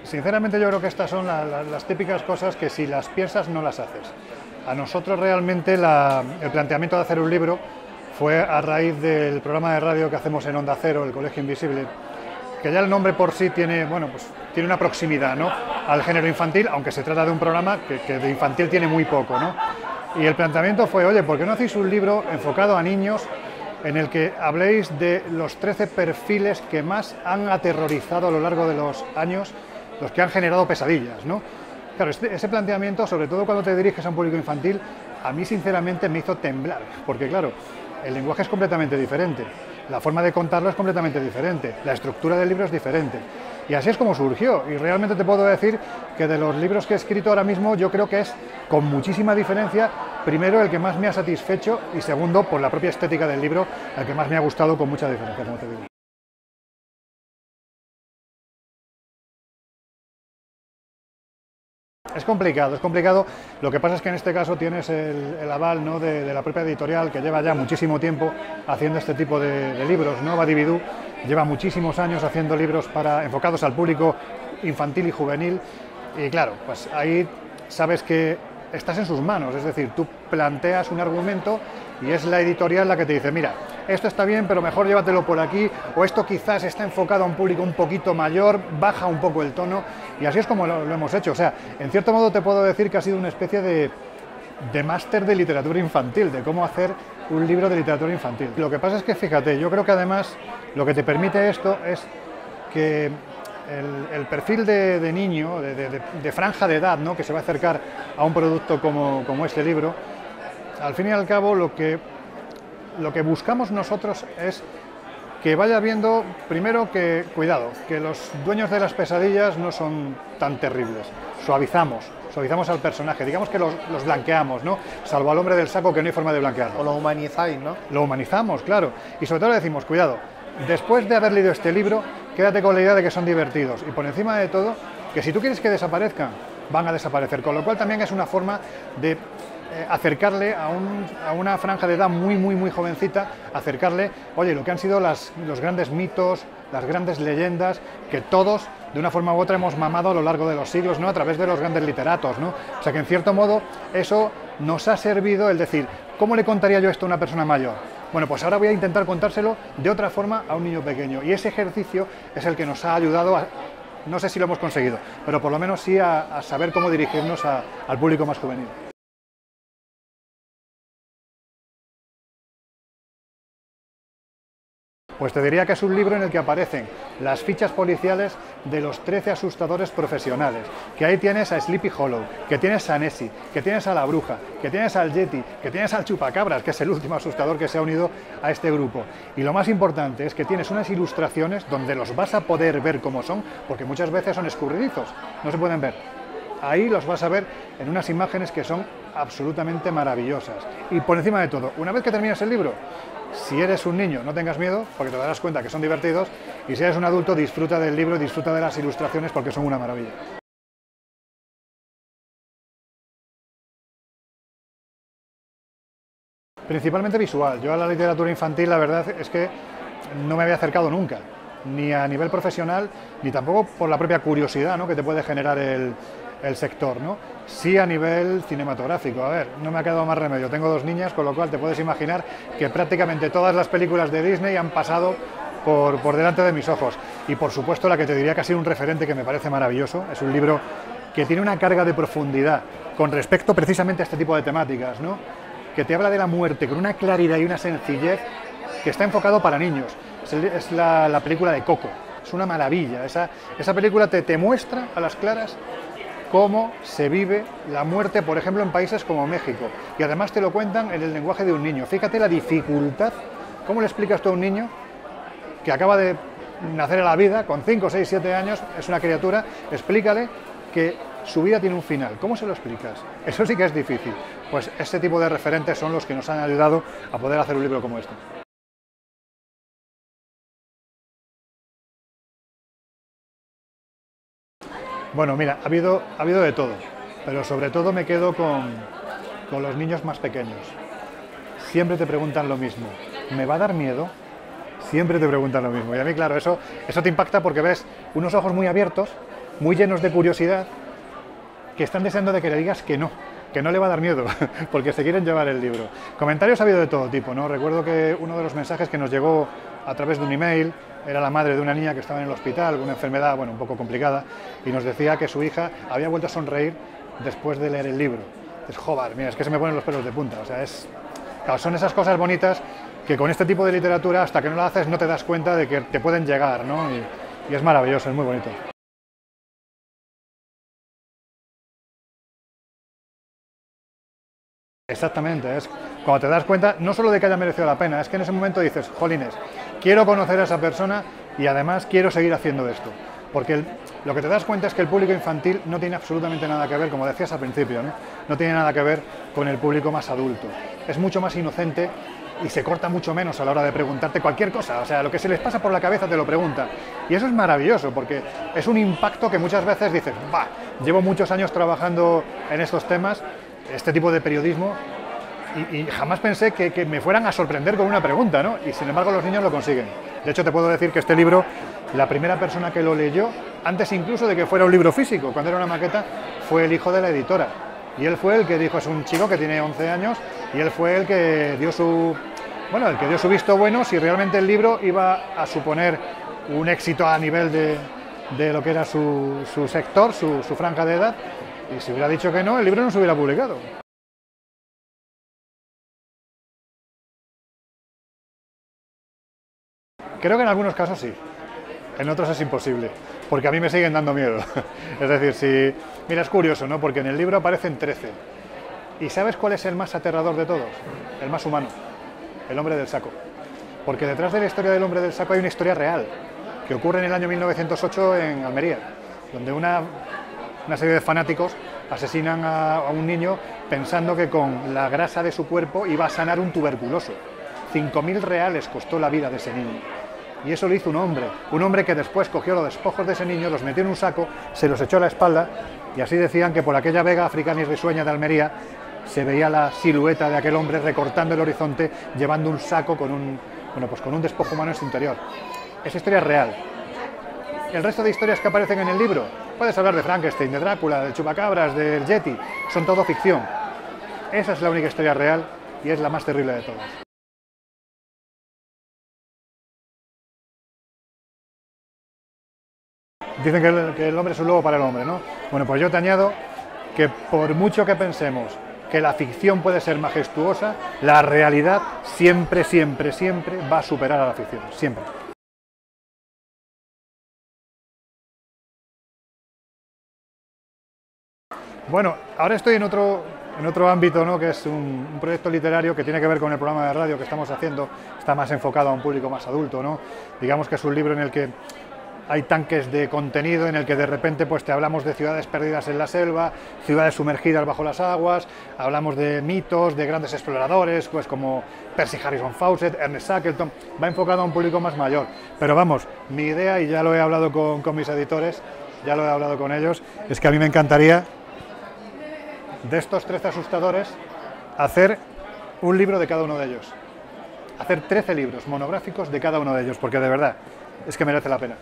Sinceramente yo creo que estas son las típicas cosas que si las piensas no las haces. A nosotros realmente el planteamiento de hacer un libro fue a raíz del programa de radio que hacemos en Onda Cero, el Colegio Invisible, que ya el nombre por sí tiene, bueno, pues, tiene una proximidad, ¿no?, al género infantil, aunque se trata de un programa que de infantil tiene muy poco, ¿no? Y el planteamiento fue, oye, ¿por qué no hacéis un libro enfocado a niños en el que habléis de los 13 perfiles que más han aterrorizado a lo largo de los años, los que han generado pesadillas, ¿no? Claro, ese planteamiento, sobre todo cuando te diriges a un público infantil, a mí sinceramente me hizo temblar, porque claro, el lenguaje es completamente diferente, la forma de contarlo es completamente diferente, la estructura del libro es diferente. Y así es como surgió, y realmente te puedo decir que de los libros que he escrito ahora mismo, yo creo que es, con muchísima diferencia, primero el que más me ha satisfecho y segundo, por la propia estética del libro, el que más me ha gustado con mucha diferencia, como te digo. Es complicado. Lo que pasa es que en este caso tienes el aval, ¿no?, de la propia editorial, que lleva ya muchísimo tiempo haciendo este tipo de libros, ¿no? Badibidú lleva muchísimos años haciendo libros enfocados al público infantil y juvenil, y claro, pues ahí sabes que estás en sus manos, es decir, tú planteas un argumento y es la editorial la que te dice, mira, esto está bien, pero mejor llévatelo por aquí, o esto quizás está enfocado a un público un poquito mayor, baja un poco el tono, y así es como lo hemos hecho. O sea, en cierto modo te puedo decir que ha sido una especie de máster de literatura infantil, de cómo hacer un libro de literatura infantil. Lo que pasa es que, fíjate, yo creo que además lo que te permite esto es que el perfil de niño, de franja de edad, ¿no?, que se va a acercar a un producto como este libro, al fin y al cabo lo que buscamos nosotros es que vaya viendo, primero, que, cuidado, que los dueños de las pesadillas no son tan terribles, suavizamos al personaje, digamos que los blanqueamos, ¿no?, salvo al hombre del saco, que no hay forma de blanquearlo. O lo humanizáis, ¿no? Lo humanizamos, claro, y sobre todo le decimos, cuidado, después de haber leído este libro, quédate con la idea de que son divertidos, y por encima de todo, que si tú quieres que desaparezcan, van a desaparecer, con lo cual también es una forma de acercarle a una franja de edad muy jovencita, acercarle, oye, lo que han sido los grandes mitos, las grandes leyendas, que todos, de una forma u otra, hemos mamado a lo largo de los siglos, ¿no?, a través de los grandes literatos, ¿no? O sea que, en cierto modo, eso nos ha servido el decir, ¿cómo le contaría yo esto a una persona mayor? Bueno, pues ahora voy a intentar contárselo de otra forma a un niño pequeño, y ese ejercicio es el que nos ha ayudado a, no sé si lo hemos conseguido, pero por lo menos sí a saber cómo dirigirnos al público más juvenil. Pues te diría que es un libro en el que aparecen las fichas policiales de los 13 asustadores profesionales, que ahí tienes a Sleepy Hollow, que tienes a Nessie, que tienes a la Bruja, que tienes al Yeti, que tienes al Chupacabras, que es el último asustador que se ha unido a este grupo. Y lo más importante es que tienes unas ilustraciones donde los vas a poder ver cómo son, porque muchas veces son escurridizos, no se pueden ver. Ahí los vas a ver en unas imágenes que son absolutamente maravillosas. Y por encima de todo, una vez que terminas el libro, si eres un niño, no tengas miedo, porque te darás cuenta que son divertidos, y si eres un adulto, disfruta del libro y disfruta de las ilustraciones, porque son una maravilla. Principalmente visual. Yo a la literatura infantil, la verdad es que no me había acercado nunca, ni a nivel profesional, ni tampoco por la propia curiosidad, ¿no?, que te puede generar el sector, ¿no? Sí a nivel cinematográfico. A ver, no me ha quedado más remedio. Tengo dos niñas, con lo cual te puedes imaginar que prácticamente todas las películas de Disney han pasado por delante de mis ojos. Y por supuesto la que te diría que ha sido un referente que me parece maravilloso. Es un libro que tiene una carga de profundidad con respecto precisamente a este tipo de temáticas, ¿no?, que te habla de la muerte con una claridad y una sencillez, que está enfocado para niños. Es la película de Coco. Es una maravilla. Esa película te muestra a las claras cómo se vive la muerte, por ejemplo, en países como México. Y además te lo cuentan en el lenguaje de un niño. Fíjate la dificultad. ¿Cómo le explicas tú a un niño que acaba de nacer a la vida, con 5, 6, 7 años, es una criatura, explícale que su vida tiene un final? ¿Cómo se lo explicas? Eso sí que es difícil. Pues este tipo de referentes son los que nos han ayudado a poder hacer un libro como este. Bueno, mira, ha habido de todo, pero sobre todo me quedo con los niños más pequeños. Siempre te preguntan lo mismo. ¿Me va a dar miedo? Siempre te preguntan lo mismo. Y a mí, claro, eso te impacta porque ves unos ojos muy abiertos, muy llenos de curiosidad, que están deseando de que le digas que no le va a dar miedo, porque se quieren llevar el libro. Comentarios ha habido de todo tipo, ¿no? Recuerdo que uno de los mensajes que nos llegó a través de un email era la madre de una niña que estaba en el hospital, con una enfermedad, bueno, un poco complicada, y nos decía que su hija había vuelto a sonreír después de leer el libro. Es joder, mira, es que se me ponen los pelos de punta, o sea, claro, son esas cosas bonitas que con este tipo de literatura, hasta que no la haces, no te das cuenta de que te pueden llegar, ¿no? Y es maravilloso, es muy bonito. Exactamente, es cuando te das cuenta no solo de que haya merecido la pena, es que en ese momento dices, jolines, quiero conocer a esa persona y además quiero seguir haciendo esto. Porque lo que te das cuenta es que el público infantil no tiene absolutamente nada que ver, como decías al principio, no tiene nada que ver con el público más adulto. Es mucho más inocente y se corta mucho menos a la hora de preguntarte cualquier cosa, o sea, lo que se les pasa por la cabeza te lo pregunta. Y eso es maravilloso, porque es un impacto que muchas veces dices, bah, llevo muchos años trabajando en estos temas, este tipo de periodismo, y jamás pensé que me fueran a sorprender con una pregunta, ¿no? Y sin embargo los niños lo consiguen. De hecho, te puedo decir que este libro, la primera persona que lo leyó, antes incluso de que fuera un libro físico, cuando era una maqueta, fue el hijo de la editora. Y él fue el que dijo, es un chico que tiene 11 años, y él fue el que dio su visto bueno si realmente el libro iba a suponer un éxito a nivel de lo que era su sector, su franja de edad, y si hubiera dicho que no, el libro no se hubiera publicado. Creo que en algunos casos sí, en otros es imposible, porque a mí me siguen dando miedo. Es decir, mira, es curioso, ¿no? Porque en el libro aparecen 13. ¿Y sabes cuál es el más aterrador de todos? El más humano, el hombre del saco. Porque detrás de la historia del hombre del saco hay una historia real, que ocurre en el año 1908 en Almería, donde una serie de fanáticos asesinan a un niño pensando que con la grasa de su cuerpo iba a sanar un tuberculoso. 5.000 reales costó la vida de ese niño. Y eso lo hizo un hombre que después cogió los despojos de ese niño, los metió en un saco, se los echó a la espalda, y así decían que por aquella vega africana y risueña de Almería se veía la silueta de aquel hombre recortando el horizonte, llevando un saco con un despojo humano en su interior. Esa historia es real. El resto de historias que aparecen en el libro, puedes hablar de Frankenstein, de Drácula, del Chupacabras, del Yeti, son todo ficción. Esa es la única historia real y es la más terrible de todas. Dicen que el hombre es un lobo para el hombre, ¿no? Bueno, pues yo te añado que por mucho que pensemos que la ficción puede ser majestuosa, la realidad siempre, siempre, siempre va a superar a la ficción, siempre. Bueno, ahora estoy en otro ámbito, ¿no? Que es un proyecto literario que tiene que ver con el programa de radio que estamos haciendo, está más enfocado a un público más adulto, ¿no? Digamos que es un libro en el que hay tanques de contenido, en el que de repente pues te hablamos de ciudades perdidas en la selva, ciudades sumergidas bajo las aguas, hablamos de mitos, de grandes exploradores, pues como Percy Harrison Fawcett, Ernest Shackleton, va enfocado a un público más mayor. Pero vamos, mi idea, y ya lo he hablado con mis editores, ya lo he hablado con ellos, es que a mí me encantaría, de estos 13 asustadores, hacer un libro de cada uno de ellos. Hacer 13 libros monográficos de cada uno de ellos, porque de verdad, es que merece la pena.